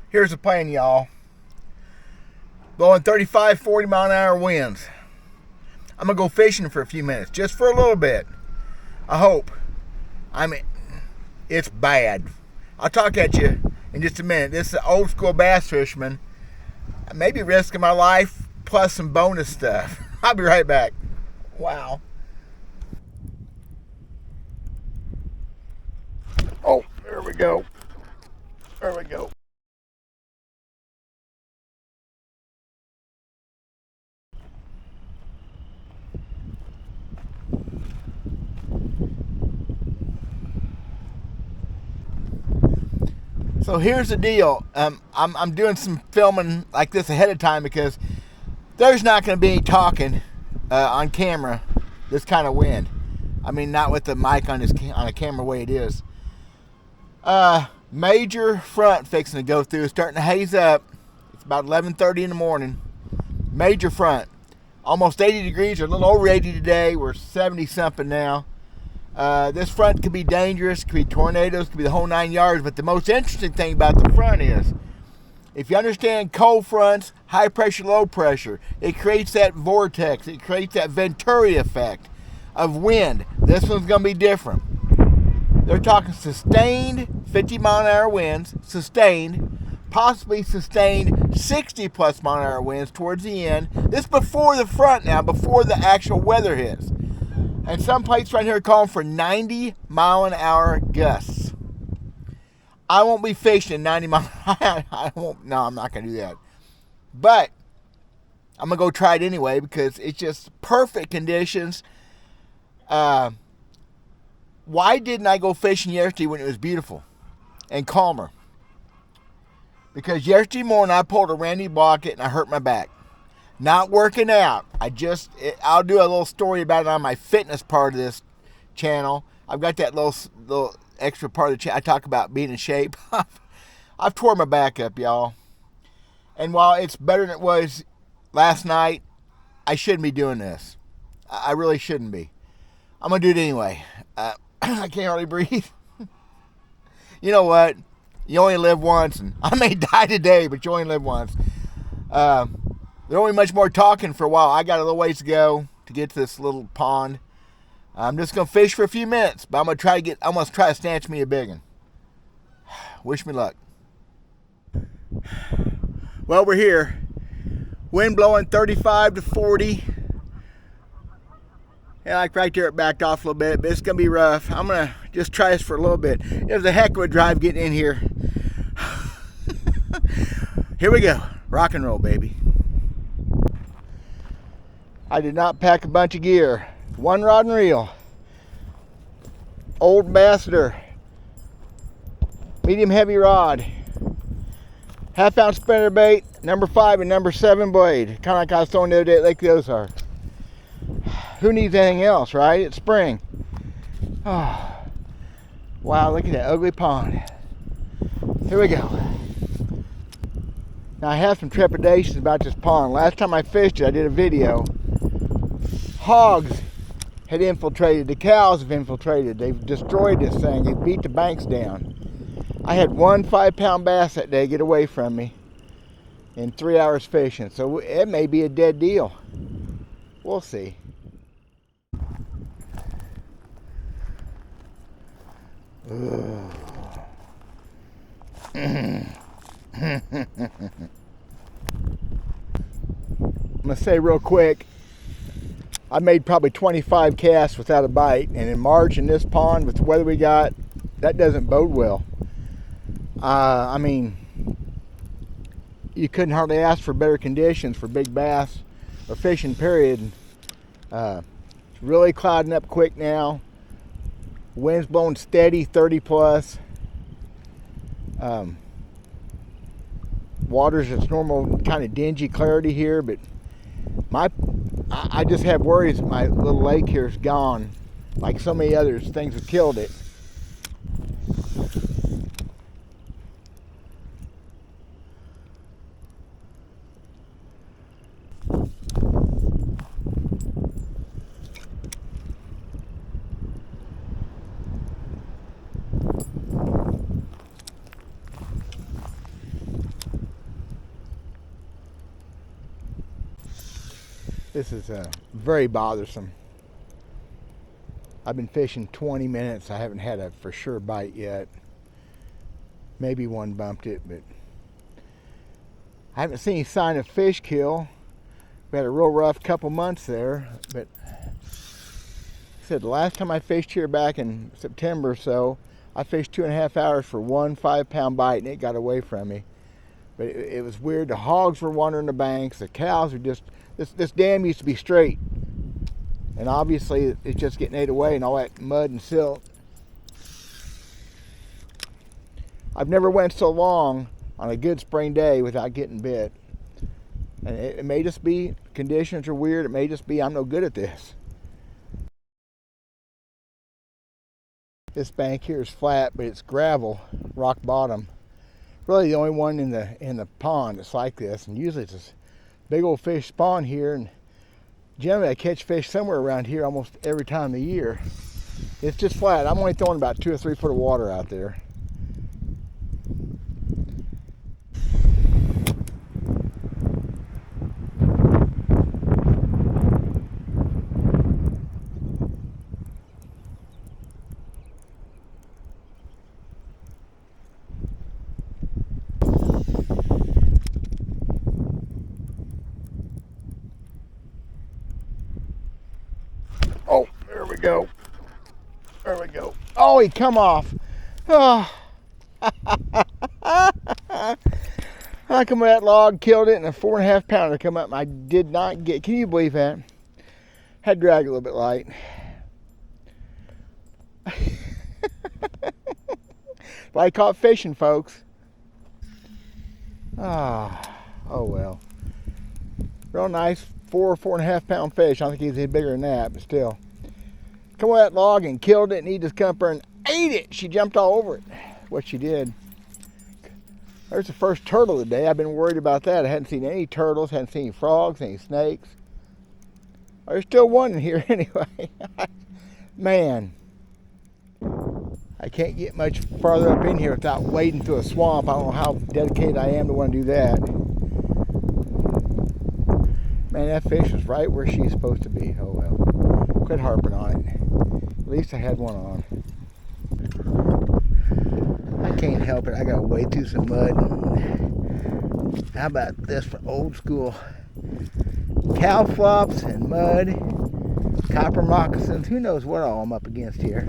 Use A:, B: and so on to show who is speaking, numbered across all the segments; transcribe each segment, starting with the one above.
A: Here's the plan, y'all. Blowing 35, 40 mile an hour winds. I'm gonna go fishing for a few minutes, just for a little bit. I hope. I mean, it's bad. I'll talk at you in just a minute. This is an old school bass fisherman. Maybe risking my life plus some bonus stuff. I'll be right back. Wow. Oh, there we go. There we go. So here's the deal. I'm doing some filming like this ahead of time because there's not going to be any talking on camera this kind of wind. I mean, not with the mic on a camera the way it is. Major front fixing to go through, starting to haze up. It's about 11:30 in the morning. Major front, almost 80 degrees, or a little over 80 today. We're 70 something now. This front could be dangerous, could be tornadoes, could be the whole 9 yards. But the most interesting thing about the front is, if you understand cold fronts, high pressure, low pressure, it creates that vortex, it creates that Venturi effect of wind. This one's going to be different. They're talking sustained 50 mile an hour winds, sustained, possibly sustained 60 plus mile an hour winds towards the end. This before the front now, before the actual weather hits. And some places right here are calling for 90 mile an hour gusts. I won't be fishing 90 mile an hour. I won't. No, I'm not going to do that. But I'm going to go try it anyway because it's just perfect conditions. Why didn't I go fishing yesterday when it was beautiful and calmer? Because yesterday morning I pulled a Randy Blockett and I hurt my back. Not working out. I'll do a little story about it on my fitness part of this channel. I've got that little extra part of the channel. I talk about being in shape. I've tore my back up, y'all. And while it's better than it was last night, I shouldn't be doing this. I really shouldn't be. I'm going to do it anyway. I can't hardly breathe. You know what? You only live once. And I may die today, but you only live once. There won't be much more talking for a while. I got a little ways to go to get to this little pond. I'm just going to fish for a few minutes, but I'm going to try to snatch me a big one. Wish me luck. Well, we're here. Wind blowing 35 to 40. Yeah, like right there it backed off a little bit, but it's going to be rough. I'm going to just try this for a little bit. It was a heck of a drive getting in here. Here we go. Rock and roll, baby. I did not pack a bunch of gear. One rod and reel. Old Ambassador. Medium heavy rod. Half-ounce spinnerbait. Number 5 and number 7 blade. Kind of like I was throwing the other day at Lake Ozark. Who needs anything else, right? It's spring. Oh. Wow, look at that ugly pond. Here we go. Now I have some trepidations about this pond. Last time I fished it, I did a video. Hogs had infiltrated, the cows have infiltrated, they've destroyed this thing, they beat the banks down. I had one 5-pound bass that day get away from me in 3 hours fishing, so it may be a dead deal. We'll see. I'm gonna say real quick, I made probably 25 casts without a bite, and in March in this pond with the weather we got, that doesn't bode well. I mean, you couldn't hardly ask for better conditions for big bass or fishing, period. It's really clouding up quick now. Wind's blowing steady, 30 plus. Water's its normal kind of dingy clarity here, but I just have worries my little lake here is gone. Like so many others, things have killed it. This is very bothersome. I've been fishing 20 minutes. I haven't had a for sure bite yet. Maybe one bumped it, but I haven't seen any sign of fish kill. We had a real rough couple months there, but I said the last time I fished here back in September or so, I fished 2.5 hours for one 5-pound bite, and it got away from me. But it was weird. The hogs were wandering the banks. The cows were just, this dam used to be straight. And obviously it's just getting ate away and all that mud and silt. I've never went so long on a good spring day without getting bit. And it may just be conditions are weird. It may just be I'm no good at this. This bank here is flat, but it's gravel, rock bottom. Really the only one in the pond that's like this, and usually it's this big old fish spawn here, and generally I catch fish somewhere around here almost every time of the year. It's just flat. I'm only throwing about 2 or 3 foot of water out there. Oh, there we go. There we go. Oh, he come off. Oh. I come with that log, killed it, and a 4.5 pounder come up. I did not get, can you believe that? Had drag a little bit light. But I caught fishing, folks. Oh well. Real nice 4.5 pound fish. I think he's any bigger than that, but still. Come with that log and killed it, and he just come up there and ate it. She jumped all over it. What she did. There's the first turtle of the day. I've been worried about that. I hadn't seen any turtles, hadn't seen any frogs, any snakes. There's still one in here anyway. Man, I can't get much farther up in here without wading through a swamp. I don't know how dedicated I am to want to do that. Man, that fish was right where she's supposed to be. Oh well. Quit harping on it. At least I had one on. I can't help it. I gotta wade through some mud. How about this for old school? Cow flops and mud, copper moccasins. Who knows what all I'm up against here?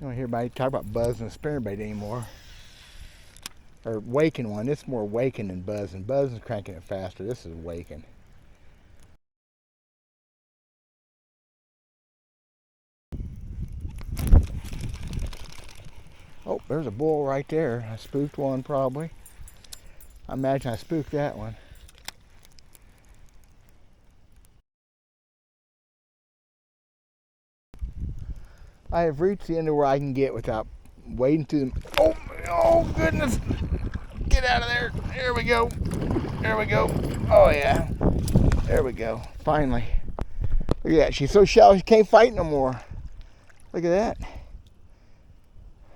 A: I don't hear anybody talk about buzzing a spinnerbait anymore. Or waking one. It's more waking than buzzing. Buzzing's cranking it faster. This is waking. Oh, there's a bull right there. I spooked one probably. I imagine I spooked that one. I have reached the end of where I can get without wading through them. Oh goodness! Get out of there! There we go. There we go. Oh yeah. There we go. Finally. Look at that. She's so shallow she can't fight no more. Look at that.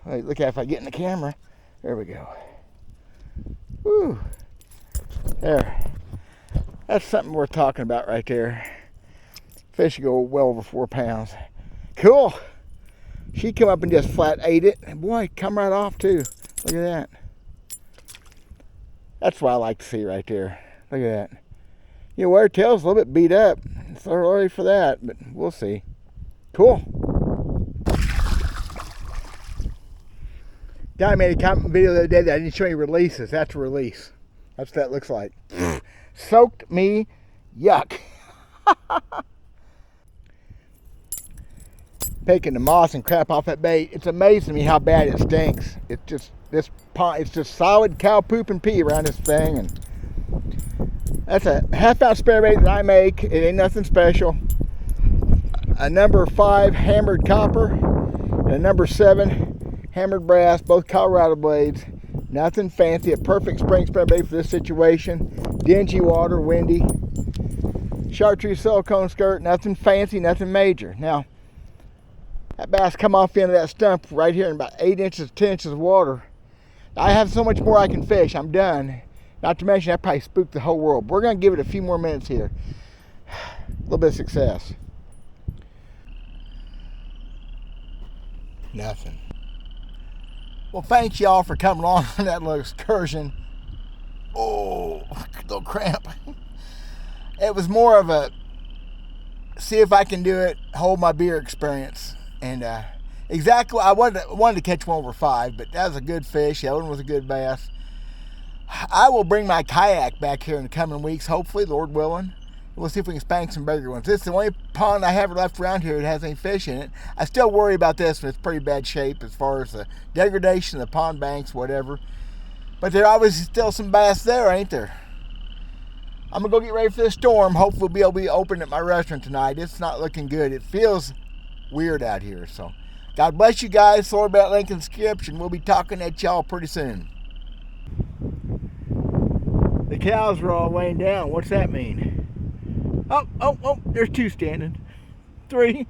A: Wait, look at if I get in the camera. There we go. Woo. There. That's something worth talking about right there. Fish go well over 4 pounds. Cool. She come up and just flat ate it. And boy, come right off too. Look at that. That's what I like to see right there. Look at that. You know, where her tail's a little bit beat up. It's early for that, but we'll see. Cool. Guy made a comment video the other day that I didn't show you releases. That's a release. That's what that looks like. Soaked me. Yuck. Picking the moss and crap off that bait. It's amazing to me how bad it stinks. It's just this pond. It's just solid cow poop and pee around this thing, and that's a 1/2 ounce spinnerbait that I make. It ain't nothing special. A number 5 hammered copper and a number 7 hammered brass, both Colorado blades. Nothing fancy. A perfect spring spinnerbait for this situation. Dingy water, windy. chartreuse silicone skirt, nothing fancy, nothing major. Now, that bass come off the end of that stump right here in about 8 inches, 10 inches of water. I have so much more I can fish. I'm done. Not to mention, that probably spooked the whole world. We're going to give it a few more minutes here. A little bit of success. Nothing. Well, thanks y'all for coming along on that little excursion. Oh, little cramp. It was more of a see if I can do it, hold my beer experience. And exactly, I wanted to catch one over 5, but that was a good fish. The other one was a good bass. I will bring my kayak back here in the coming weeks, hopefully, Lord willing. We'll see if we can spank some bigger ones. This is the only pond I have left around here that has any fish in it. I still worry about this one. It's pretty bad shape as far as the degradation of the pond banks, whatever. But there obviously still some bass there, ain't there? I'm going to go get ready for the storm. Hopefully we'll be able to be open at my restaurant tonight. It's not looking good. It feels weird out here. So God bless you guys. Sorry about link in the description. We'll be talking at y'all pretty soon. The cows are all laying down. What's that mean? Oh, there's 2 standing. 3.